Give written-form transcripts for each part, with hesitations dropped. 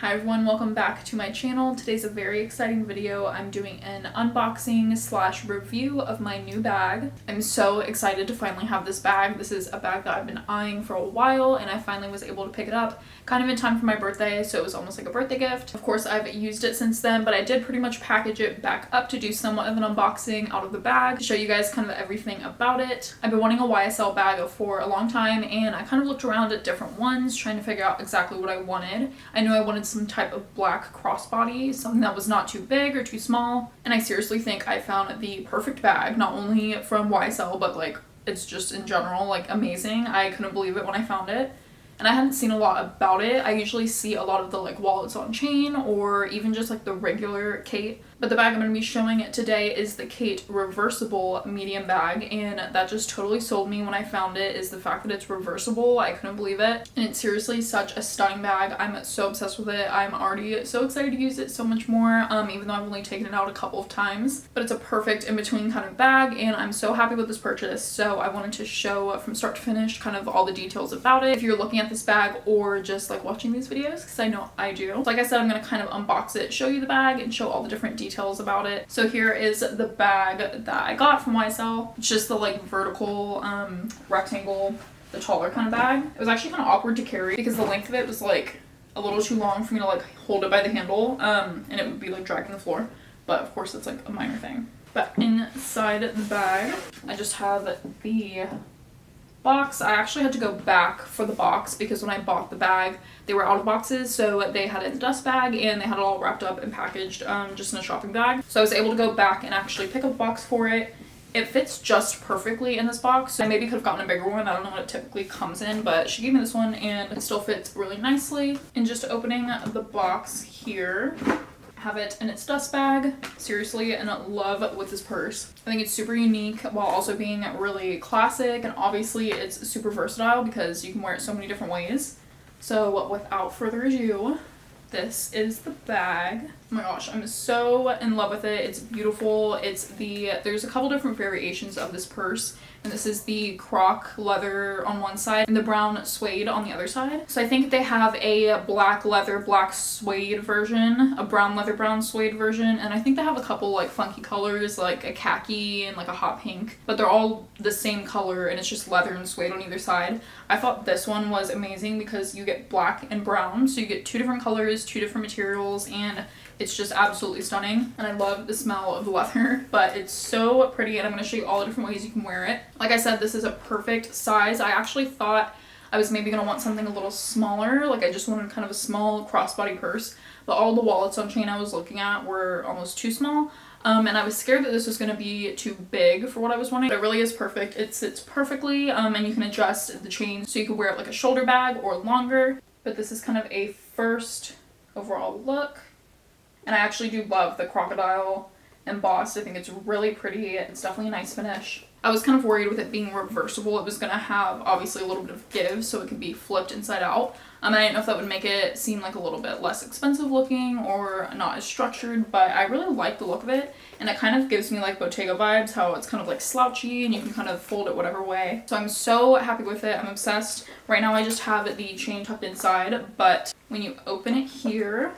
Hi everyone, welcome back to my channel. Today's a very exciting video. I'm doing an unboxing / review of my new bag. I'm so excited to finally have this bag. This is a bag that I've been eyeing for a while and I finally was able to pick it up kind of in time for my birthday, so it was almost like a birthday gift. Of course, I've used it since then, but I did pretty much package it back up to do somewhat of an unboxing out of the bag to show you guys kind of everything about it. I've been wanting a YSL bag for a long time and I kind of looked around at different ones trying to figure out exactly what I wanted. I knew I wanted some type of black crossbody, something that was not too big or too small, and I seriously think I found the perfect bag, not only from YSL, but like it's just in general like amazing. I couldn't believe it when I found it. And I hadn't seen a lot about it. I usually see a lot of the like wallets on chain or even just like the regular Kate. But the bag I'm going to be showing it today is the Kate reversible medium bag, and that just totally sold me when I found it, is the fact that it's reversible. I couldn't believe it. And it's seriously such a stunning bag. I'm so obsessed with it. I'm already so excited to use it so much more, even though I've only taken it out a couple of times. But it's a perfect in-between kind of bag and I'm so happy with this purchase. So I wanted to show from start to finish kind of all the details about it if you're looking at this bag or just like watching these videos, because I know I do. Like I said, I'm going to kind of unbox it, show you the bag, and show all the different details about it. So here is the bag that I got from YSL. It's just the like vertical rectangle, the taller kind of bag. It was actually kind of awkward to carry because the length of it was like a little too long for me to like hold it by the handle, and it would be like dragging the floor. But of course it's like a minor thing. But inside the bag, I just have the box. I actually had to go back for the box because when I bought the bag they were out of boxes, so they had it in the dust bag and they had it all wrapped up and packaged just in a shopping bag. So I was able to go back and actually pick up a box for it. It fits just perfectly in this box. So I maybe could have gotten a bigger one. I don't know what it typically comes in, but she gave me this one and it still fits really nicely. And just opening the box here, have it in its dust bag. Seriously, in love with this purse. I think it's super unique while also being really classic, and obviously it's super versatile because you can wear it so many different ways. So without further ado, this is the bag. Oh my gosh, I'm so in love with it. It's beautiful. There's a couple different variations of this purse, and this is the croc leather on one side and the brown suede on the other side. So I think they have a black leather, black suede version, a brown leather, brown suede version, and I think they have a couple like funky colors, like a khaki and like a hot pink, but they're all the same color and it's just leather and suede on either side. I thought this one was amazing because you get black and brown, so you get two different colors, two different materials, and it's just absolutely stunning. And I love the smell of the leather, but it's so pretty, and I'm going to show you all the different ways you can wear it. Like I said, this is a perfect size. I actually thought I was maybe going to want something a little smaller, like I just wanted kind of a small crossbody purse, but all the wallets on chain I was looking at were almost too small. And I was scared that this was going to be too big for what I was wanting. But it really is perfect. It sits perfectly, and you can adjust the chain so you can wear it like a shoulder bag or longer. But this is kind of a first overall look. And I actually do love the crocodile embossed. I think it's really pretty. It's definitely a nice finish. I was kind of worried with it being reversible. It was going to have obviously a little bit of give, so it could be flipped inside out. And I didn't know if that would make it seem like a little bit less expensive looking or not as structured, but I really like the look of it. And it kind of gives me like Bottega vibes, how it's kind of like slouchy and you can kind of fold it whatever way. So I'm so happy with it. I'm obsessed. Right now I just have the chain tucked inside, but when you open it here,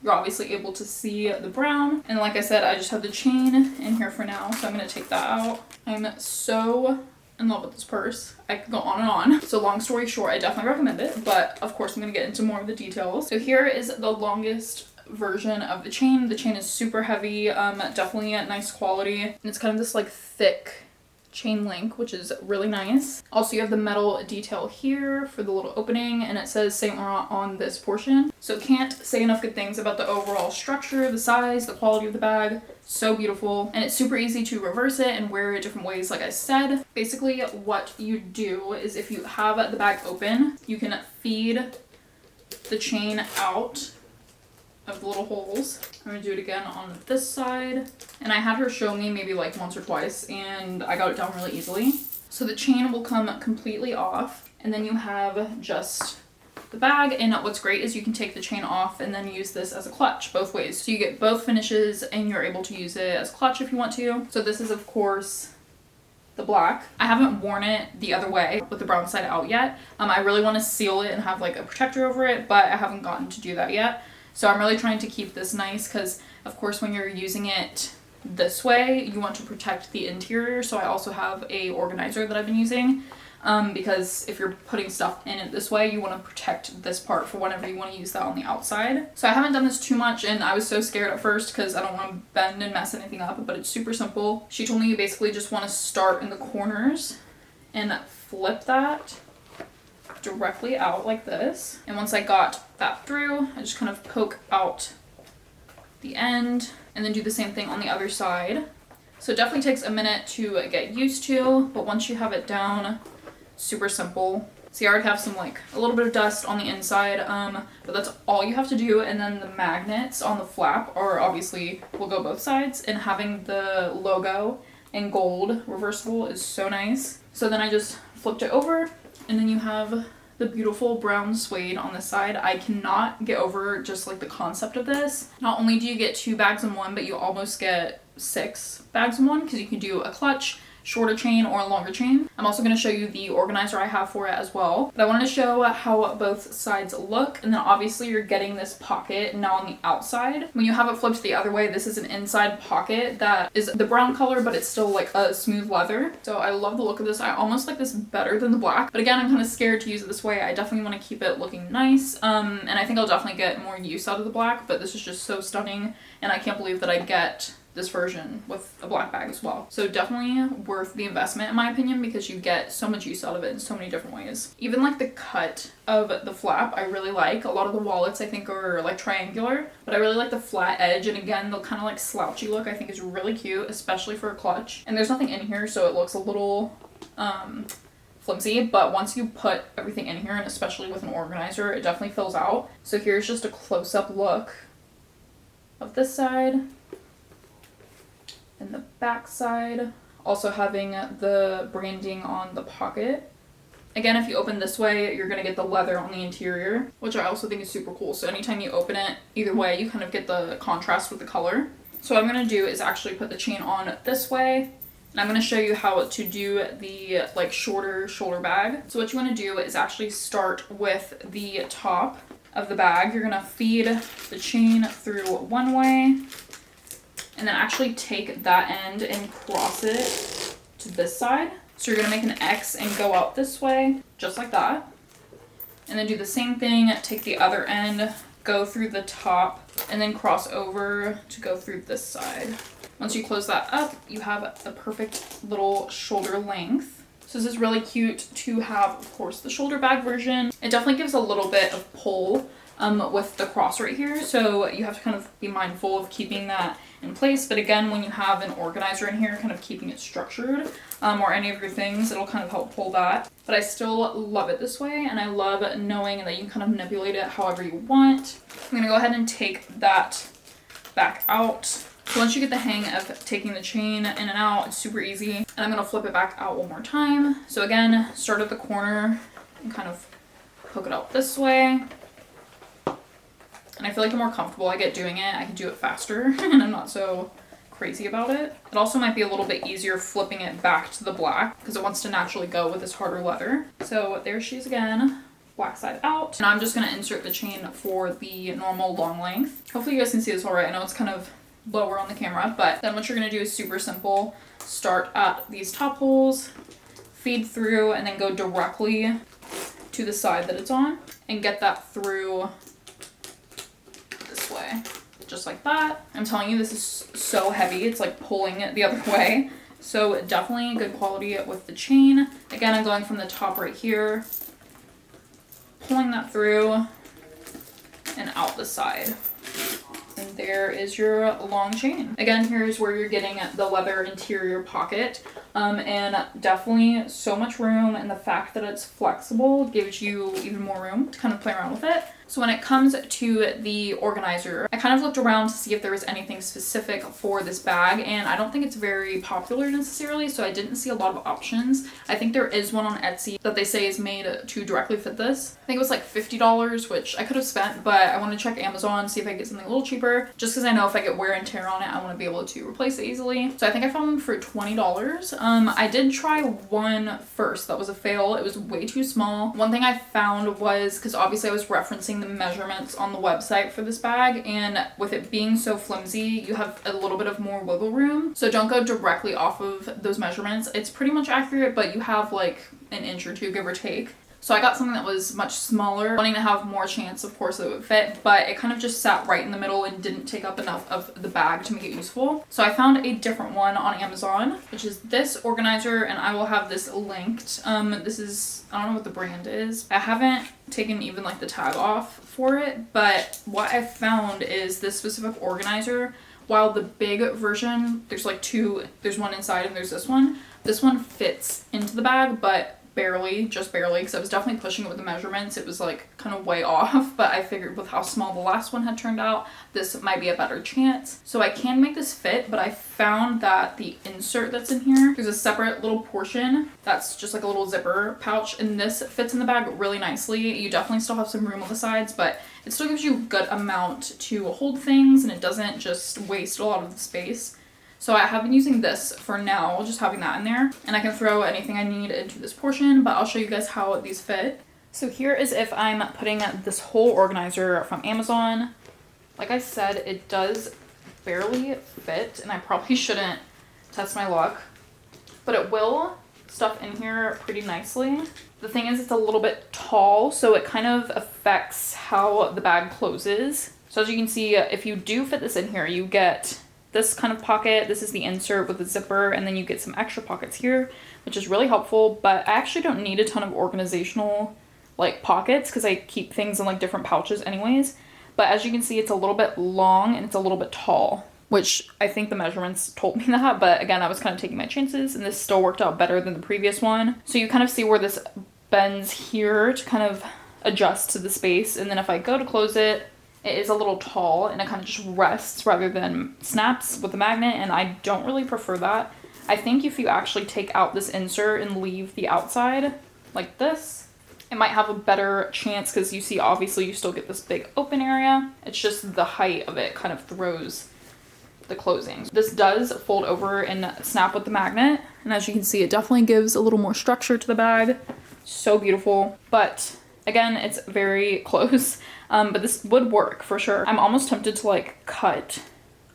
you're obviously able to see the brown. And like I said, I just have the chain in here for now, so I'm going to take that out. I'm so in love with this purse. I could go on and on. So long story short, I definitely recommend it, but of course I'm going to get into more of the details. So here is the longest version of the chain. The chain is super heavy, definitely nice quality. And it's kind of this like thick chain link, which is really nice. Also, you have the metal detail here for the little opening, and it says Saint Laurent on this portion. So can't say enough good things about the overall structure, the size, the quality of the bag. So beautiful, and it's super easy to reverse it and wear it different ways. Like I said, basically what you do is if you have the bag open, you can feed the chain out of the little holes. I'm gonna do it again on this side. And I had her show me maybe like once or twice and I got it down really easily. So the chain will come completely off, and then you have just the bag. And what's great is you can take the chain off and then use this as a clutch both ways. So you get both finishes and you're able to use it as a clutch if you want to. So this is of course the black. I haven't worn it the other way with the brown side out yet. I really want to seal it and have like a protector over it, but I haven't gotten to do that yet. So I'm really trying to keep this nice because of course when you're using it this way, you want to protect the interior. So I also have a organizer that I've been using because if you're putting stuff in it this way, you want to protect this part for whenever you want to use that on the outside. So I haven't done this too much and I was so scared at first because I don't want to bend and mess anything up, but it's super simple. She told me you basically just want to start in the corners and flip that directly out like this. And once I got that through, I just kind of poke out the end and then do the same thing on the other side. So it definitely takes a minute to get used to, but once you have it down, super simple. See, I already have some like a little bit of dust on the inside, but that's all you have to do. And then the magnets on the flap are obviously will go both sides, and having the logo in gold reversible is so nice. So then I just flipped it over, and then you have the beautiful brown suede on the side. I cannot get over just like the concept of this. Not only do you get 2 bags in one, but you almost get 6 bags in one because you can do a clutch, shorter chain, or a longer chain. I'm also going to show you the organizer I have for it as well. But I wanted to show how both sides look, and then obviously you're getting this pocket now on the outside. When you have it flipped the other way, this is an inside pocket that is the brown color, but it's still like a smooth leather. So I love the look of this. I almost like this better than the black, but again, I'm kind of scared to use it this way. I definitely want to keep it looking nice, and I think I'll definitely get more use out of the black, but this is just so stunning, and I can't believe that I get this version with a black bag as well. So definitely worth the investment in my opinion because you get so much use out of it in so many different ways. Even like the cut of the flap I really like. A lot of the wallets I think are like triangular, but I really like the flat edge, and again the kind of like slouchy look I think is really cute, especially for a clutch. And there's nothing in here so it looks a little flimsy, but once you put everything in here, and especially with an organizer, it definitely fills out. So here's just a close-up look of this side and the back side, also having the branding on the pocket. Again, if you open this way, you're gonna get the leather on the interior, which I also think is super cool. So anytime you open it, either way, you kind of get the contrast with the color. So what I'm gonna do is actually put the chain on this way, and I'm gonna show you how to do the like shorter shoulder bag. So what you wanna do is actually start with the top of the bag. You're gonna feed the chain through one way, and then actually take that end and cross it to this side. So you're gonna make an X and go out this way, just like that. And then do the same thing, take the other end, go through the top, and then cross over to go through this side. Once you close that up, you have a perfect little shoulder length. So this is really cute to have, of course, the shoulder bag version. It definitely gives a little bit of pull with the cross right here, so you have to kind of be mindful of keeping that in place. But again, when you have an organizer in here, kind of keeping it structured, or any of your things, it'll kind of help pull that. But I still love it this way, and I love knowing that you can kind of manipulate it however you want. I'm gonna go ahead and take that back out. So once you get the hang of taking the chain in and out, it's super easy. And I'm gonna flip it back out one more time. So again, start at the corner and kind of poke it out this way. And I feel like the more comfortable I get doing it, I can do it faster and I'm not so crazy about it. It also might be a little bit easier flipping it back to the black because it wants to naturally go with this harder leather. So there she is again, black side out. And I'm just gonna insert the chain for the normal long length. Hopefully you guys can see this all right. I know it's kind of lower on the camera, but then what you're gonna do is super simple. Start at these top holes, feed through, and then go directly to the side that it's on and get that through way, just like that. I'm telling you, this is so heavy, it's like pulling it the other way. So definitely good quality with the chain. Again, I'm going from the top right here, pulling that through and out the side. And there is your long chain. Again, here's where you're getting the leather interior pocket. And definitely so much room, and the fact that it's flexible gives you even more room to kind of play around with it. So when it comes to the organizer, I kind of looked around to see if there was anything specific for this bag, and I don't think it's very popular necessarily, so I didn't see a lot of options. I think there is one on Etsy that they say is made to directly fit this. I think it was like $50, which I could have spent, but I want to check Amazon, see if I can get something a little cheaper, just because I know if I get wear and tear on it, I want to be able to replace it easily. So I think I found them for $20. I did try one first that was a fail. It was way too small. One thing I found was, because obviously I was referencing the measurements on the website for this bag, and with it being so flimsy, you have a little bit of more wiggle room. So don't go directly off of those measurements. It's pretty much accurate, but you have like an inch or two, give or take. So I got something that was much smaller, wanting to have more chance, of course, that it would fit, but it kind of just sat right in the middle and didn't take up enough of the bag to make it useful. So I found a different one on Amazon, which is this organizer, and I will have this linked. This is, I don't know what the brand is. I haven't taken even like the tag off for it, but what I found is this specific organizer, while the big version, there's like two, there's one inside and there's this one. This one fits into the bag, but barely, just barely, because I was definitely pushing it with the measurements. It was like kind of way off, but I figured with how small the last one had turned out, this might be a better chance. So I can make this fit, but I found that the insert that's in here, there's a separate little portion that's just like a little zipper pouch, and this fits in the bag really nicely. You definitely still have some room on the sides, but it still gives you a good amount to hold things, and it doesn't just waste a lot of the space. So I have been using this for now, just having that in there, and I can throw anything I need into this portion, but I'll show you guys how these fit. So here is if I'm putting this whole organizer from Amazon. Like I said, it does barely fit, and I probably shouldn't test my luck, but it will stuff in here pretty nicely. The thing is, it's a little bit tall, so it kind of affects how the bag closes. So as you can see, if you do fit this in here, you get this kind of pocket. This is the insert with the zipper, and then you get some extra pockets here, which is really helpful, but I actually don't need a ton of organizational like pockets because I keep things in like different pouches anyways. But as you can see, it's a little bit long and it's a little bit tall, which I think the measurements told me that, but again, I was kind of taking my chances, and this still worked out better than the previous one. So you kind of see where this bends here to kind of adjust to the space, and then if I go to close it, it is a little tall and it kind of just rests rather than snaps with the magnet, and I don't really prefer that. I think if you actually take out this insert and leave the outside like this, it might have a better chance, because you see obviously you still get this big open area. It's just the height of it kind of throws the closing. This does fold over and snap with the magnet, and as you can see, it definitely gives a little more structure to the bag. So beautiful, but again, it's very close. But this would work for sure. I'm almost tempted to like cut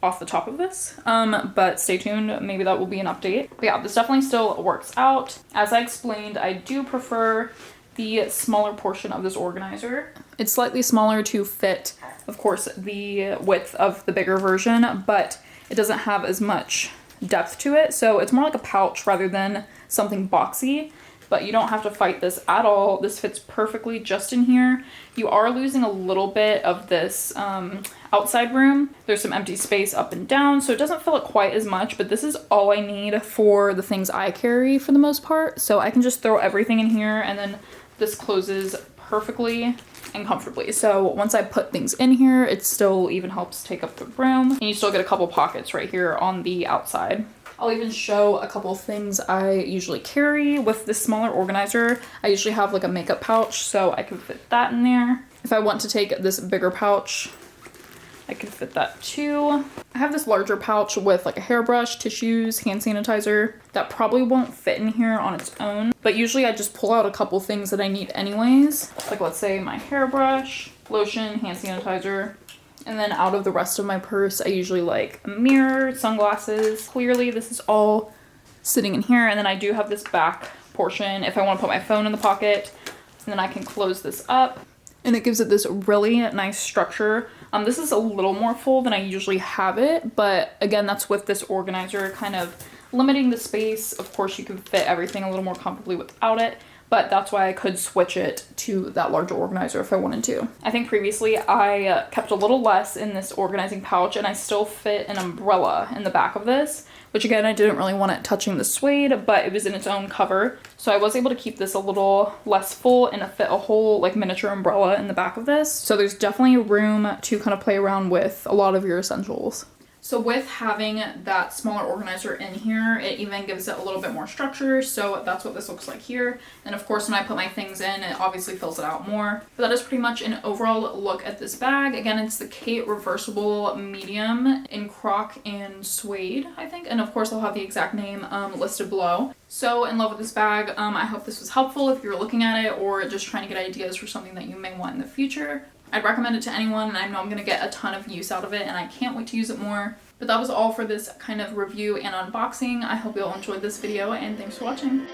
off the top of this, but stay tuned, maybe that will be an update. But yeah, this definitely still works out. As I explained, I do prefer the smaller portion of this organizer. It's slightly smaller to fit, of course, the width of the bigger version, but it doesn't have as much depth to it, so it's more like a pouch rather than something boxy. But you don't have to fight this at all. This fits perfectly just in here. You are losing a little bit of this outside room. There's some empty space up and down, so it doesn't fill it quite as much, but this is all I need for the things I carry for the most part. So I can just throw everything in here, and then this closes perfectly and comfortably. So once I put things in here, it still even helps take up the room, and you still get a couple pockets right here on the outside. I'll even show a couple things I usually carry with this smaller organizer. I usually have like a makeup pouch, so I can fit that in there. If I want to take this bigger pouch, I can fit that too. I have this larger pouch with like a hairbrush, tissues, hand sanitizer. That probably won't fit in here on its own, but usually I just pull out a couple things that I need anyways. Like let's say my hairbrush, lotion, hand sanitizer. And then out of the rest of my purse, I usually like a mirror, sunglasses. Clearly, this is all sitting in here. And then I do have this back portion if I want to put my phone in the pocket. And then I can close this up, and it gives it this really nice structure. This is a little more full than I usually have it, but again, that's with this organizer kind of limiting the space. Of course, you can fit everything a little more comfortably without it, but that's why I could switch it to that larger organizer if I wanted to. I think previously I kept a little less in this organizing pouch, and I still fit an umbrella in the back of this, which again, I didn't really want it touching the suede, but it was in its own cover. So I was able to keep this a little less full and fit a whole like miniature umbrella in the back of this. So there's definitely room to kind of play around with a lot of your essentials. So with having that smaller organizer in here, it even gives it a little bit more structure. So that's what this looks like here. And of course, when I put my things in, it obviously fills it out more. But that is pretty much an overall look at this bag. Again, it's the Kate Reversible Medium in croc and suede, I think. And of course, I'll have the exact name listed below. So in love with this bag. I hope this was helpful if you're looking at it or just trying to get ideas for something that you may want in the future. I'd recommend it to anyone, and I know I'm going to get a ton of use out of it, and I can't wait to use it more. But that was all for this kind of review and unboxing. I hope you all enjoyed this video, and thanks for watching.